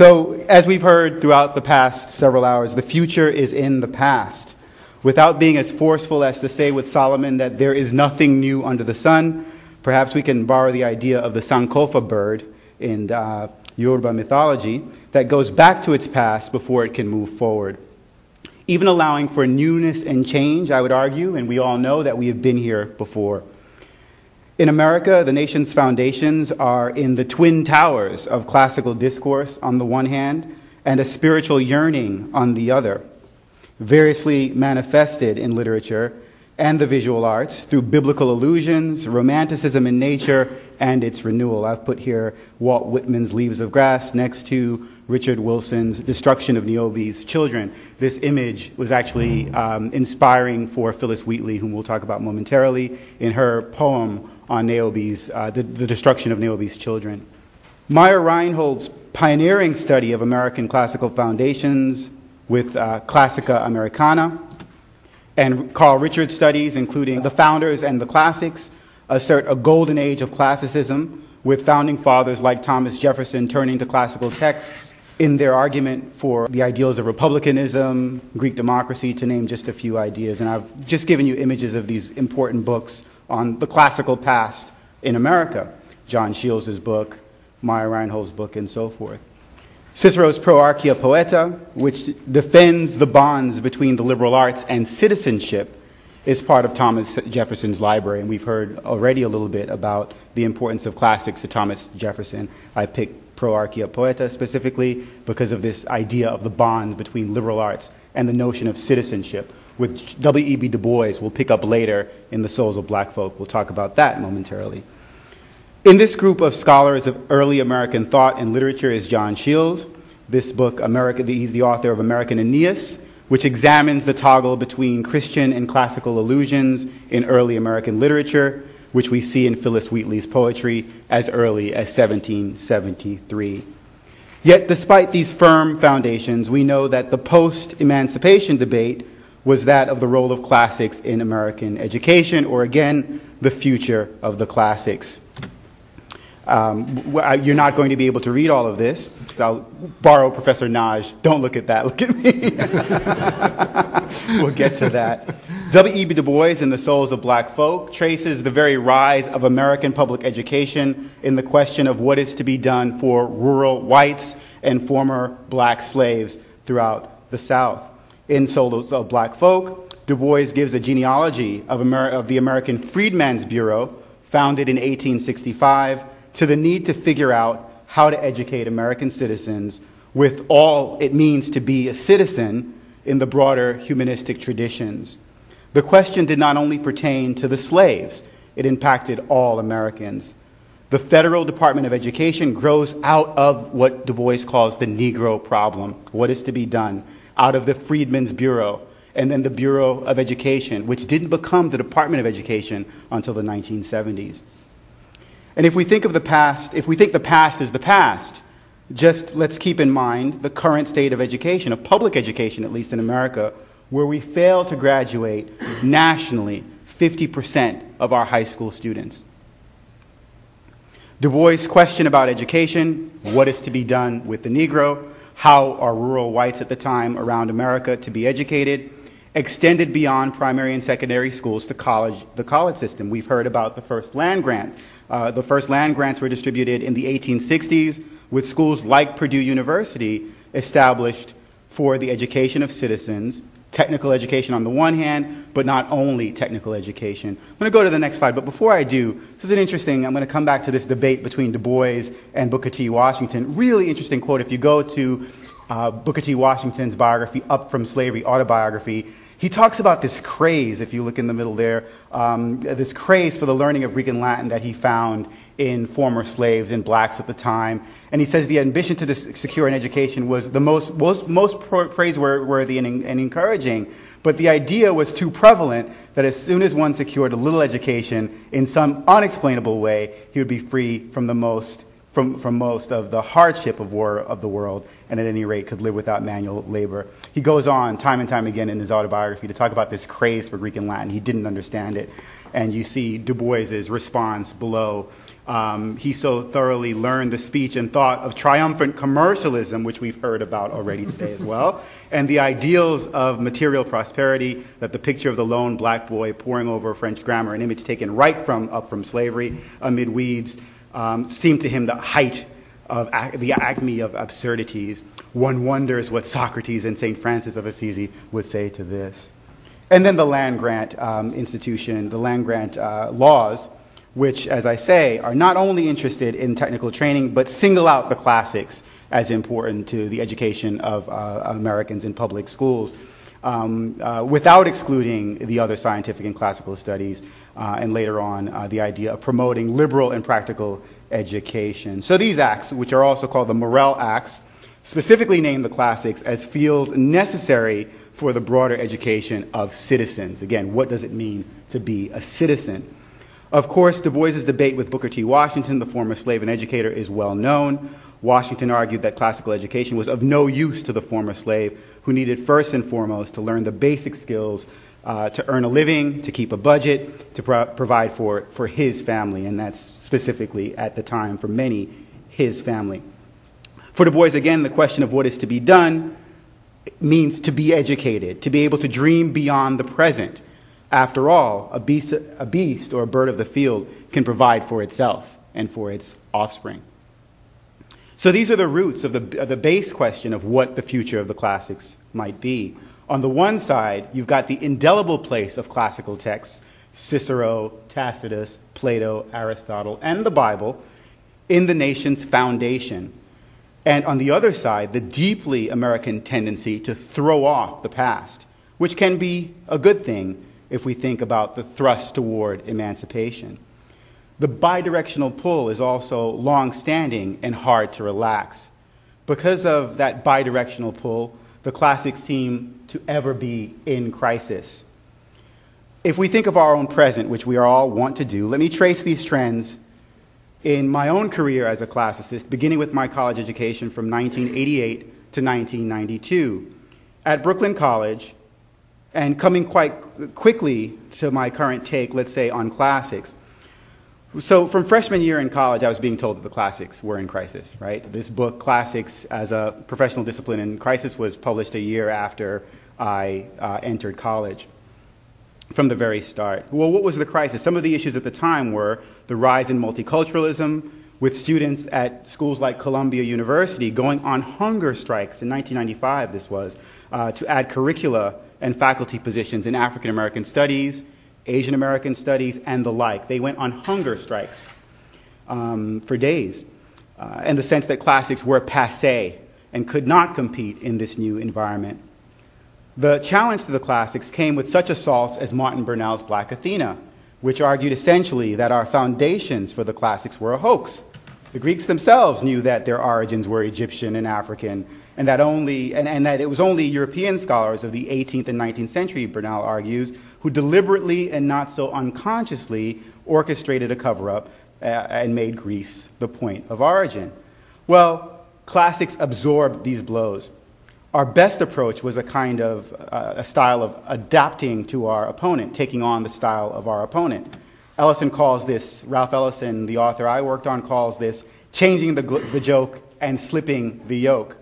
So, as we've heard throughout the past several hours, the future is in the past. Without being as forceful as to say with Solomon that there is nothing new under the sun, perhaps we can borrow the idea of the Sankofa bird in Yoruba mythology that goes back to its past before it can move forward. Even allowing for newness and change, I would argue, and we all know that we have been here before. In America, the nation's foundations are in the twin towers of classical discourse on the one hand and a spiritual yearning on the other, variously manifested in literature and the visual arts through biblical allusions, romanticism in nature, and its renewal. I've put here Walt Whitman's Leaves of Grass next to Richard Wilson's Destruction of Niobe's Children. This image was actually inspiring for Phyllis Wheatley, whom we'll talk about momentarily, in her poem on Niobe's, the destruction of Niobe's children. Meyer Reinhold's pioneering study of American classical foundations with Classica Americana, and Carl Richard's studies, including the founders and the classics, assert a golden age of classicism, with founding fathers like Thomas Jefferson turning to classical texts in their argument for the ideals of republicanism, Greek democracy, to name just a few ideas. And I've just given you images of these important books on the classical past in America. John Shields' book, Meyer Reinhold's book, and so forth. Cicero's Pro Archia Poeta, which defends the bonds between the liberal arts and citizenship, is part of Thomas Jefferson's library, and we've heard already a little bit about the importance of classics to Thomas Jefferson. I picked Pro Archia Poeta specifically because of this idea of the bond between liberal arts and the notion of citizenship, which W.E.B. Du Bois will pick up later in The Souls of Black Folk. We'll talk about that momentarily. In this group of scholars of early American thought and literature is John Shields. This book, he's the author of American Aeneas, which examines the toggle between Christian and classical allusions in early American literature, which we see in Phyllis Wheatley's poetry as early as 1773. Yet, despite these firm foundations, we know that the post-emancipation debate was that of the role of classics in American education, or again, the future of the classics. You're not going to be able to read all of this. So I'll borrow Professor Naj. Don't look at that. Look at me. We'll get to that. W.E.B. Du Bois in The Souls of Black Folk traces the very rise of American public education in the question of what is to be done for rural whites and former black slaves throughout the South. In Souls of Black Folk, Du Bois gives a genealogy of the American Freedmen's Bureau, founded in 1865, to the need to figure out how to educate American citizens with all it means to be a citizen in the broader humanistic traditions. The question did not only pertain to the slaves, it impacted all Americans. The Federal Department of Education grows out of what Du Bois calls the Negro problem, what is to be done, out of the Freedmen's Bureau, and then the Bureau of Education, which didn't become the Department of Education until the 1970s. And if we think of the past, if we think the past is the past, just let's keep in mind the current state of education, of public education, at least in America, where we fail to graduate nationally 50% of our high school students. Du Bois' question about education, what is to be done with the Negro, how are rural whites at the time around America to be educated, extended beyond primary and secondary schools to college, the college system. We've heard about the first land grant. The first land grants were distributed in the 1860s, with schools like Purdue University established for the education of citizens, technical education on the one hand, but not only technical education. I'm going to go to the next slide, but before I do, this is an interesting, I'm going to come back to this debate between Du Bois and Booker T. Washington. Really interesting quote. If you go to Booker T. Washington's biography, Up From Slavery autobiography, he talks about this craze, if you look in the middle there, this craze for the learning of Greek and Latin that he found in former slaves and blacks at the time. And he says the ambition to secure an education was the most praiseworthy and encouraging, but the idea was too prevalent that as soon as one secured a little education in some unexplainable way, he would be free from most of the hardship of the world, and at any rate could live without manual labor. He goes on time and time again in his autobiography to talk about this craze for Greek and Latin. He didn't understand it. And you see Du Bois's response below. He so thoroughly learned the speech and thought of triumphant commercialism, which we've heard about already today as well, and the ideals of material prosperity, that the picture of the lone black boy poring over French grammar, an image taken right up from slavery amid weeds, seemed to him the height of the acme of absurdities. One wonders what Socrates and St. Francis of Assisi would say to this. And then the land-grant institution, the land-grant laws, which, as I say, are not only interested in technical training, but single out the classics as important to the education of Americans in public schools, without excluding the other scientific and classical studies, and later on the idea of promoting liberal and practical education. So these acts, which are also called the Morel Acts, specifically name the classics as fields necessary for the broader education of citizens. Again, what does it mean to be a citizen? Of course, Du Bois's debate with Booker T. Washington, the former slave and educator, is well known. Washington argued that classical education was of no use to the former slave, who needed first and foremost to learn the basic skills to earn a living, to keep a budget, to provide for his family, and that's specifically at the time for many, his family. For Du Bois, again, the question of what is to be done means to be educated, to be able to dream beyond the present. After all, a beast or a bird of the field can provide for itself and for its offspring. So these are the roots of the base question of what the future of the classics might be. On the one side, you've got the indelible place of classical texts, Cicero, Tacitus, Plato, Aristotle, and the Bible, in the nation's foundation. And on the other side, the deeply American tendency to throw off the past, which can be a good thing if we think about the thrust toward emancipation. The bidirectional pull is also long-standing and hard to relax. Because of that bidirectional pull, the classics seem to ever be in crisis. If we think of our own present, which we all want to do, let me trace these trends in my own career as a classicist, beginning with my college education from 1988 to 1992. At Brooklyn College, and coming quite quickly to my current take, let's say, on classics. So from freshman year in college, I was being told that the classics were in crisis, right? This book, Classics as a Professional Discipline in Crisis, was published a year after I entered college. From the very start. Well, what was the crisis? Some of the issues at the time were the rise in multiculturalism, with students at schools like Columbia University going on hunger strikes in 1995, this was, to add curricula and faculty positions in African American studies, Asian American studies, and the like. They went on hunger strikes for days, in the sense that classics were passé and could not compete in this new environment. The challenge to the classics came with such assaults as Martin Burnell's Black Athena, which argued essentially that our foundations for the classics were a hoax. The Greeks themselves knew that their origins were Egyptian and African, and that it was only European scholars of the 18th and 19th century, Burnell argues, who deliberately and not so unconsciously orchestrated a cover-up and made Greece the point of origin. Well, classics absorbed these blows. Our best approach was a kind of a style of adapting to our opponent, taking on the style of our opponent. Ellison calls this, Ralph Ellison, the author I worked on, calls this changing the joke and slipping the yoke.